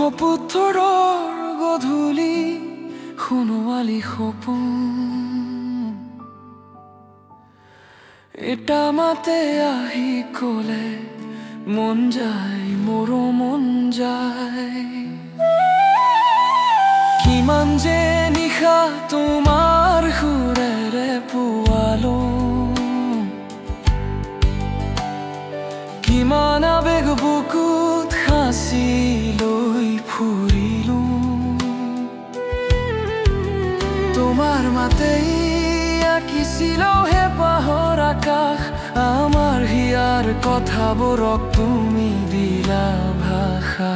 ব্ৰহ্মপুত্ৰৰ গধূলি সোণোৱালী সপোন এটা মাতে আহি ক'লে মন যায় মোৰো মন যায় কিমান যে নিশা তোমাৰ সুৰেৰে পুৱালো কিমান আবেগ বুকুত সাঁচি লৈ ফুৰিলো তোমাৰ মাতেই আঁকিছিল হেঁপাহৰ আকাশ আমাৰ হিয়াৰ কথাবোৰক তুমি দিলা ভাষা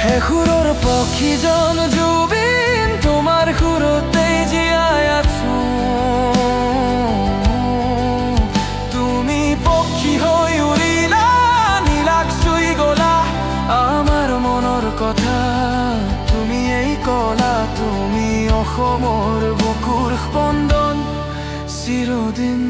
হে সুৰৰ পক্ষীজন জুবিন তোমাৰ সুৰতেই জীয়াই আছো তুমি পক্ষী হৈ উৰিলা নীলাক চুই গলা আমাৰ মনৰ কথা তুমি এই কলা তুমি অসমৰ বুকুৰ স্পন্দন চিৰদিন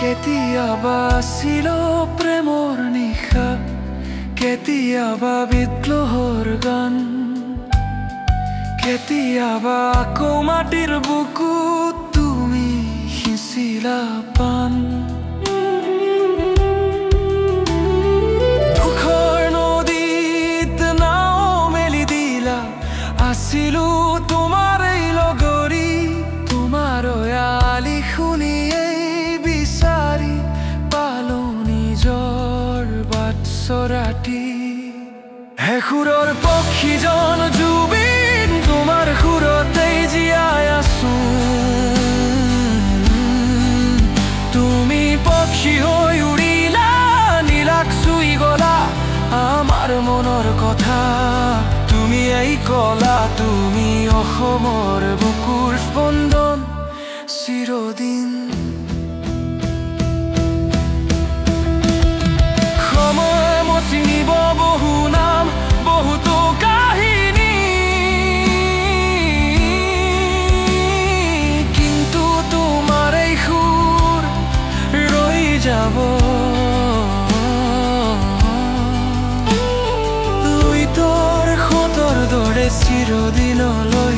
কেতিয়াবা ছিল প্ৰেমৰ নিশা কেতিয়াবা বিদ্ৰোহৰ গান কেতিয়াবা আকৌ মাটিৰ বুকুত তুমি সিঁচিলা পান দুখৰ নদীত নাও মেলি দিলা আছিলো তোমাৰ এই লগৰী তোমাৰ আলি শুনিয়ে ৰাতি হে সুৰৰ পক্ষীজন জুবিন তোমাৰ সুৰতেই জীয়াই আছো তুমি পক্ষী হৈ উৰিলা নীলাক চুই গলা আমাৰ মনৰ কথা তুমি এই কলা তুমি অসমৰ বুকুৰ স্পন্দন চিৰদিন চিনিব বহু নাম বহুতো কাহিনী কিন্তু তোমাৰ এই সুৰ ৰৈ যাব লুইতৰ সোঁতৰ দৰে চিৰদিনলৈ